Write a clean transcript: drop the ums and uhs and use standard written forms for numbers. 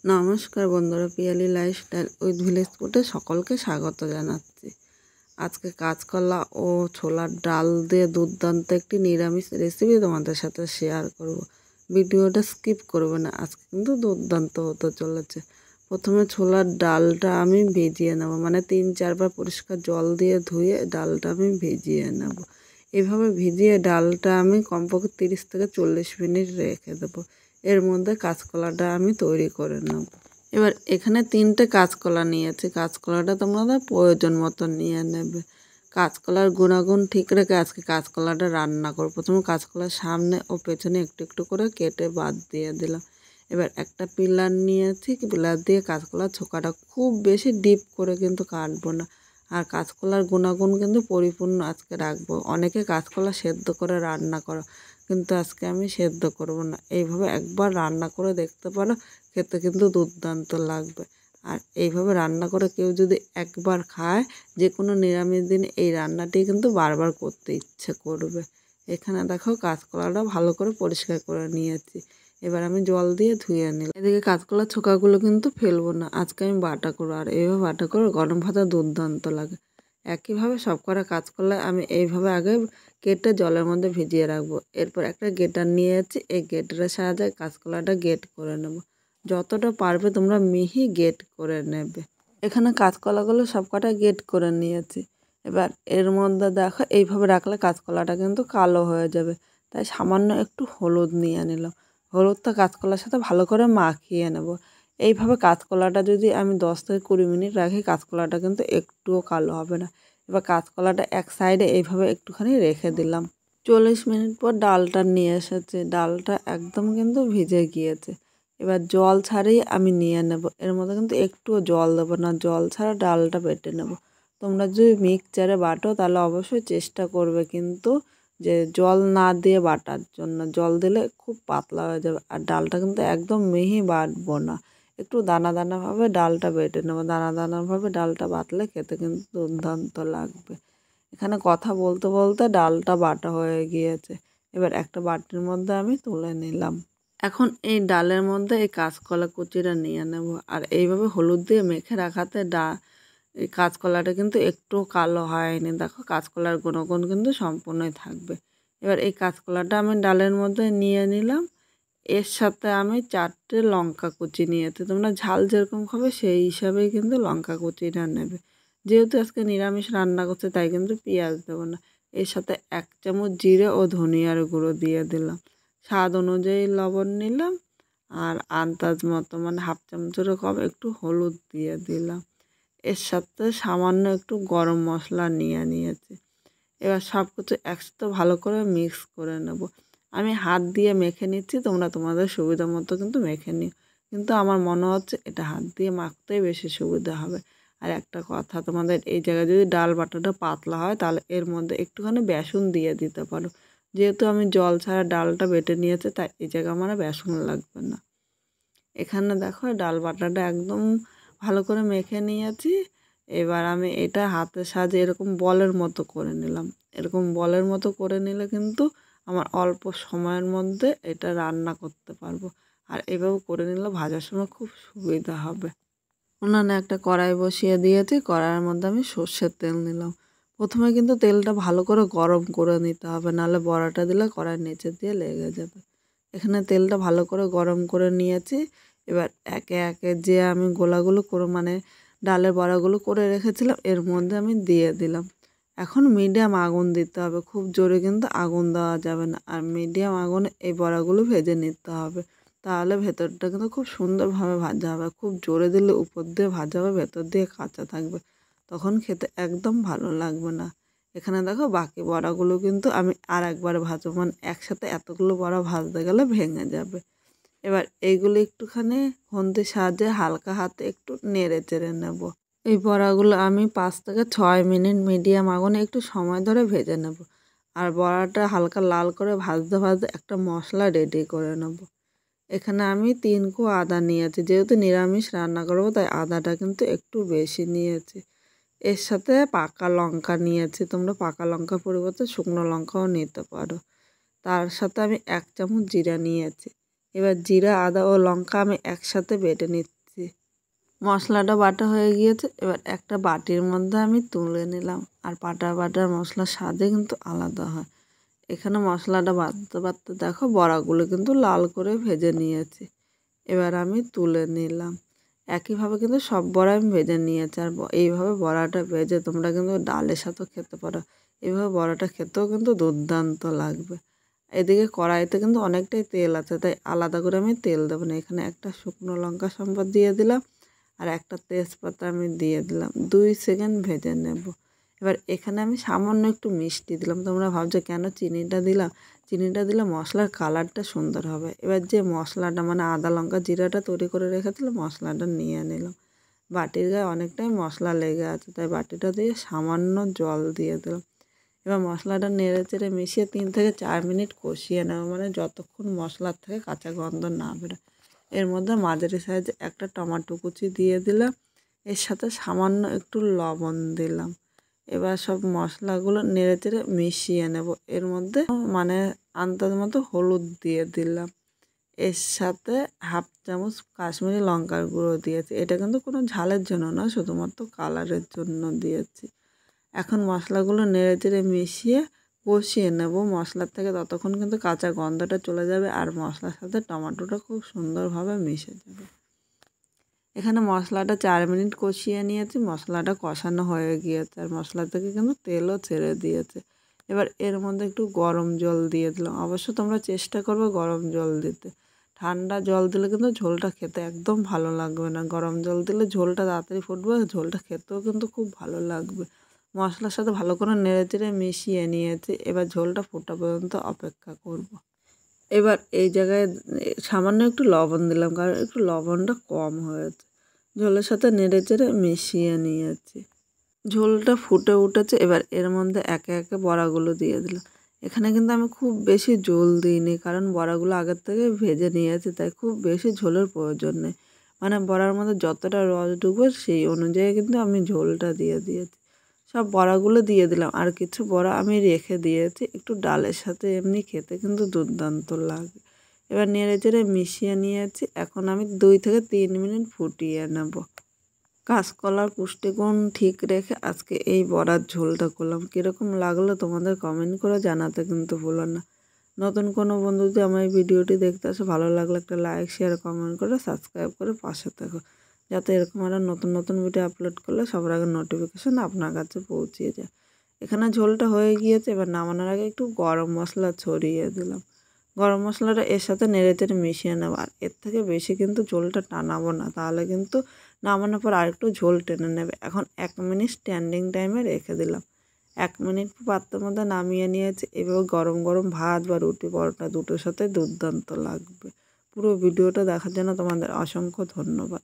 নমস্কার বন্ধুরা, Piyali lifestyle with village ফুডে সকলকে স্বাগত জানাচ্ছি। আজকে কাঁচকলা ও ছোলার ডাল দিয়ে দুর্দান্ত একটি নিরামিষ রেসিপি তোমাদের সাথে শেয়ার করব। ভিডিওটা স্কিপ করবে না, আজকে কিন্তু দুর্দান্ত হতে চলেছে। প্রথমে ছোলার ডালটা আমি ভিজিয়ে নেব, মানে 3-4 বার পরিষ্কার জল দিয়ে ধুয়ে ডালটা আমি ভিজিয়ে নেব। এভাবে ভিজিয়ে ডালটা আমি কমপক্ষে 30 থেকে 40 মিনিট রেখে দেবো। এর মধ্যে কাঁচকলাটা আমি তৈরি করে নেব। এবার এখানে 3টে কাঁচকলা নিয়েছি। কাঁচকলাটা তোমাদের প্রয়োজন মতো নিয়ে নেবে। কাঁচকলার গুণাগুণ ঠিক রেখে আজকে কাঁচকলাটা রান্না করব। প্রথমে কাঁচকলার সামনে ও পেছনে একটু একটু করে কেটে বাদ দিয়ে দিলাম। এবার একটা পিলার নিয়েছি, পিলার দিয়ে কাঁচকলার ছোকাটা খুব বেশি ডিপ করে কিন্তু কাটবো না। আর কাঁচকলার গুণাগুণ কিন্তু পরিপূর্ণ আজকে রাখবো। অনেকে কাঁচকলা সেদ্ধ করে রান্না করো, কিন্তু আজকে আমি সেদ্ধ করব না। এইভাবে একবার রান্না করে দেখতে পারো, খেতে কিন্তু দুর্দান্ত লাগবে। আর এইভাবে রান্না করে কেউ যদি একবার খায়, যে কোনো নিরামিষ দিন এই রান্নাটি কিন্তু বারবার করতে ইচ্ছে করবে। এখানে দেখো কাঁচকলাটা ভালো করে পরিষ্কার করে নিয়েছি। এবার আমি জল দিয়ে ধুয়ে নিলাম। এদিকে কাঁচকলার ছোকাগুলো কিন্তু ফেলবো না, আজকে আমি বাটা করবো। আর এইভাবে বাটা করে গরম ভাতে দুর্দান্ত লাগে। একইভাবে সব করা কাঁচকলা আমি এইভাবে আগে কেটে জলের মধ্যে ভিজিয়ে রাখবো। এরপর একটা গ্রেটার নিয়েছি, এই গ্রেটারের সাহায্যে কাঁচকলাটা গ্রেট করে নেব। যতটা পারবে তোমরা মিহি গ্রেট করে নেবে। এখানে কাঁচকলাগুলো সব কটা গ্রেট করে নিয়েছি। এবার এর মধ্যে দেখো এইভাবে রাখলে কাঁচকলাটা কিন্তু কালো হয়ে যাবে, তাই সামান্য একটু হলুদ নিয়ে নিলাম। হলুদটা কাঁচকলার সাথে ভালো করে মাখিয়ে নেব। এইভাবে কাঁচকলাটা যদি আমি 10 থেকে 20 মিনিট রাখি, কাঁচকলাটা কিন্তু একটুও কালো হবে না। এবার কাঁচকলাটা এক সাইডে এইভাবে একটুখানি রেখে দিলাম। 40 মিনিট পর ডালটা নিয়ে এসেছে, ডালটা একদম কিন্তু ভিজে গিয়েছে। এবার জল ছাড়াই আমি নিয়ে নেব। এর মধ্যে কিন্তু একটুও জল দেবো না, জল ছাড়া ডালটা বেটে নেব। তোমরা যদি মিক্সচারে বাটো তাহলে অবশ্যই চেষ্টা করবে কিন্তু যে জল না দিয়ে বাটার জন্য। জল দিলে খুব পাতলা হয়ে যাবে। আর ডালটা কিন্তু একদম মিহি বাটবো না, একটু দানা দানাভাবে ডালটা বেটে নেবো। দানা দানাভাবে ডালটা বাটলে খেতে কিন্তু দুর্দান্ত লাগবে। এখানে কথা বলতে বলতে ডালটা বাটা হয়ে গিয়েছে। এবার একটা বাটির মধ্যে আমি তুলে নিলাম। এখন এই ডালের মধ্যে এই কাঁচকলা কুচিটা নিয়ে নেব। আর এইভাবে হলুদ দিয়ে মেখে রাখাতে এই কাঁচকলাটা কিন্তু একটু কালো হয়নি। দেখো কাঁচকলার গুণগুণ কিন্তু সম্পূর্ণই থাকবে। এবার এই কাঁচকলাটা আমি ডালের মধ্যে নিয়ে নিলাম। এর সাথে আমি 4টে লঙ্কা কুচি নিয়েছি। তোমরা ঝাল যেরকম খাবে সেই হিসাবেই কিন্তু লঙ্কা কুচিটা নেবে। যেহেতু আজকে নিরামিষ রান্না করছে তাই কিন্তু পেঁয়াজ দেবো না। এর সাথে 1 চামচ জিরে ও ধনিয়ার গুঁড়ো দিয়ে দিলাম। স্বাদ অনুযায়ী লবণ নিলাম। আর আন্দাজ মতো মানে 1/2 চামচেরও কম একটু হলুদ দিয়ে দিলাম। এর সাথে সামান্য একটু গরম মশলা নিয়েছি। এবার সব কিছু একসাথে ভালো করে মিক্স করে নেব। আমি হাত দিয়ে মেখে নিচ্ছি, তোমরা তোমাদের সুবিধা মতো কিন্তু মেখে নিও। কিন্তু আমার মনে হচ্ছে এটা হাত দিয়ে মাখতেই বেশি সুবিধা হবে। আর একটা কথা, তোমাদের এই জায়গায় যদি ডাল বাটাটা পাতলা হয় তাহলে এর মধ্যে একটুখানি বেসন দিয়ে দিতে পারো। যেহেতু আমি জল ছাড়া ডালটা বেটে নিয়েছি তাই এই জায়গায় আমার বেসন লাগবে না। এখানে দেখো ডাল বাটাটা একদম ভালো করে মেখে নিয়েছি। এবার আমি এটা হাতের সাহায্যে এরকম বলের মতো করে নিলাম। এরকম বলের মতো করে নিলে কিন্তু আমার অল্প সময়ের মধ্যে এটা রান্না করতে পারবো। আর এভাবে করে নিলে ভাজার সময় খুব সুবিধা হবে। উনানে একটা কড়াই বসিয়ে দিয়েছি, কড়াইয়ের মধ্যে আমি সর্ষের তেল নিলাম। প্রথমে কিন্তু তেলটা ভালো করে গরম করে নিতে হবে, নাহলে বড়াটা দিলে কড়াইয়ের নিচে দিয়ে লেগে যাবে। এখানে তেলটা ভালো করে গরম করে নিয়েছি। এবার একে একে যে আমি গোলাগুলো করে মানে ডালের বড়াগুলো করে রেখেছিলাম এর মধ্যে আমি দিয়ে দিলাম। এখন মিডিয়াম আগুন দিতে হবে, খুব জোরে কিন্তু আগুন দেওয়া যাবে না। আর মিডিয়াম আগুনে এই বড়াগুলো ভেজে নিতে হবে, তাহলে ভেতরটা কিন্তু খুব সুন্দরভাবে ভাজা হবে। খুব জোরে দিলে উপর দিয়ে ভাজা হবে, ভেতর দিয়ে কাঁচা থাকবে, তখন খেতে একদম ভালো লাগবে না। এখানে দেখো বাকি বড়াগুলো কিন্তু আমি আর একবার ভাজবো, মানে একসাথে এতগুলো বড়া ভাজতে গেলে ভেঙে যাবে। এবার এইগুলো একটুখানি খুন্তির সাহায্যে হালকা হাতে একটু নেড়ে চেড়ে নেব। এই বড়াগুলো আমি 5 থেকে 6 মিনিট মিডিয়াম আগুনে একটু সময় ধরে ভেজে নেব। আর বড়াটা হালকা লাল করে ভাজতে ভাজতে একটা মশলা রেডি করে নেব। এখানে আমি 3 কোয়া আদা নিয়েছি, যেহেতু নিরামিষ রান্না করবো তাই আদাটা কিন্তু একটু বেশি নিয়েছি। এর সাথে পাকা লঙ্কা নিয়েছি, তোমরা পাকা লঙ্কার পরিবর্তে শুকনো লঙ্কাও নিতে পারো। তার সাথে আমি 1 চামচ জিরা নিয়েছি। এবার জিরা, আদা ও লঙ্কা আমি একসাথে বেটে মশলাটা বাটা হয়ে গিয়েছে, এবার একটা বাটির মধ্যে আমি তুলে নিলাম। আর বাটার মশলার স্বাদে কিন্তু আলাদা হয়। এখানে মশলাটা বাটতে বাটতে দেখো বড়াগুলো কিন্তু লাল করে ভেজে নিয়েছি। এবার আমি তুলে নিলাম। একইভাবে কিন্তু সব বড়া আমি ভেজে নিয়েছি। আর এইভাবে বড়াটা ভেজে তোমরা কিন্তু ডালের সাথেও খেতে পারো। এইভাবে বড়াটা খেতেও কিন্তু দুর্দান্ত লাগবে। এদিকে কড়াইতে কিন্তু অনেকটাই তেল আছে, তাই আলাদা করে আমি তেল দেবো না। এখানে একটা শুকনো লঙ্কা সম্বাদ দিয়ে দিলাম, আর একটা তেজপাতা আমি দিয়ে দিলাম। 2 সেকেন্ড ভেজে নেব। এবার এখানে আমি সামান্য একটু মিষ্টি দিলাম। তোমরা ভাবছো কেন চিনিটা দিলাম? চিনিটা দিলে মশলার কালারটা সুন্দর হবে। এবার যে মশলাটা মানে আদা লঙ্কা জিরাটা তৈরি করে রেখেছিলাম, মশলাটা নিয়ে নিলাম। বাটির গায়ে অনেকটাই মশলা লেগে আছে, তাই বাটিটা দিয়ে সামান্য জল দিয়ে দিলাম। এবার মশলাটা নেড়ে চেড়ে মিশিয়ে 3 থেকে 4 মিনিট কষিয়ে নেব, মানে যতক্ষণ মশলার থেকে কাঁচা গন্ধ না বেরোয়। এর মধ্যে মাঝারি সাইজে একটা টমেটো কুচি দিয়ে দিলাম, এর সাথে সামান্য একটু লবণ দিলাম। এবার সব মশলাগুলো নেড়ে চেড়ে মিশিয়ে নেব। এর মধ্যে মানে আন্দাজ মতো হলুদ দিয়ে দিলাম, এর সাথে হাফ চামচ কাশ্মীরি লঙ্কার গুঁড়ো দিয়েছি। এটা কিন্তু কোনো ঝালের জন্য না, শুধুমাত্র কালারের জন্য দিয়েছি। এখন মশলাগুলো নেড়ে চেড়ে মিশিয়ে কষিয়ে নেব মশলার থেকে, ততক্ষণ কিন্তু কাঁচা গন্ধটা চলে যাবে আর মশলার সাথে টমেটোটা খুব সুন্দরভাবে মিশে যাবে। এখানে মশলাটা 4 মিনিট কষিয়ে নিয়েছি। মশলাটা কষানো হয়ে গিয়েছে আর মশলা থেকে কিন্তু তেলও ছেড়ে দিয়েছে। এবার এর মধ্যে একটু গরম জল দিয়ে দিলাম। অবশ্য তোমরা চেষ্টা করবে গরম জল দিতে। ঠান্ডা জল দিলে কিন্তু ঝোলটা খেতে একদম ভালো লাগবে না। গরম জল দিলে ঝোলটা তাড়াতাড়ি ফুটবে, ঝোলটা খেতেও কিন্তু খুব ভালো লাগবে। মশলার সাথে ভালো করে নেড়ে চেড়ে মিশিয়ে নিয়েছি। এবার ঝোলটা ফোটা পর্যন্ত অপেক্ষা করব। এবার এই জায়গায় সামান্য একটু লবণ দিলাম, কারণ একটু লবণটা কম হয়েছে। ঝোলের সাথে নেড়ে চেড়ে মিশিয়ে নিয়েছি। ঝোলটা ফুটে উঠেছে। এবার এর মধ্যে একে একে বড়াগুলো দিয়ে দিলাম। এখানে কিন্তু আমি খুব বেশি ঝোল দিইনি, কারণ বড়াগুলো আগের থেকে ভেজে নিয়েছি, তাই খুব বেশি ঝোলের প্রয়োজন নেই। মানে বড়ার মধ্যে যতটা রস ঢুকবে সেই অনুযায়ী কিন্তু আমি ঝোলটা দিয়ে দিয়েছি। সব বড়াগুলো দিয়ে দিলাম, আর কিছু বড়া আমি রেখে দিয়েছি একটু ডালের সাথে, এমনি খেতে কিন্তু দুর্দান্ত লাগে। এবার নেড়ে চেড়ে মিশিয়ে নিয়েছি। এখন আমি 2 থেকে 3 মিনিট ফুটিয়ে নেব। কাঁচকলার পুষ্টিগুণ ঠিক রেখে আজকে এই বড়ার ঝোলটা করলাম। কীরকম লাগলো তোমাদের কমেন্ট করে জানাতে কিন্তু ভুলো না। নতুন কোনো বন্ধু যদি আমার এই ভিডিওটি দেখতে আসে, ভালো লাগলে একটা লাইক শেয়ার কমেন্ট করে সাবস্ক্রাইব করে পাশে থাকো, যাতে এরকম আরও নতুন নতুন ভিডিও আপলোড করলে সবার আগে নোটিফিকেশন আপনার কাছে পৌঁছে যায়। এখানে ঝোলটা হয়ে গিয়েছে। এবার নামানোর আগে একটু গরম মশলা ছড়িয়ে দিলাম। গরম মশলাটা এর সাথে নেড়ে চেড়ে মিশিয়ে নেব। আর এর থেকে বেশি কিন্তু ঝোলটা টানাবো না, তাহলে কিন্তু নামানোর পর আরেকটু ঝোল টেনে নেবে। এখন 1 মিনিট স্ট্যান্ডিং টাইমে রেখে দিলাম। 1 মিনিট পাত্রের মধ্যে নামিয়ে নিয়েছি। এভাবে গরম গরম ভাত বা রুটি পরোটা দুটোর সাথে দুর্দান্ত লাগবে। পুরো ভিডিওটা দেখার জন্য তোমাদের অসংখ্য ধন্যবাদ।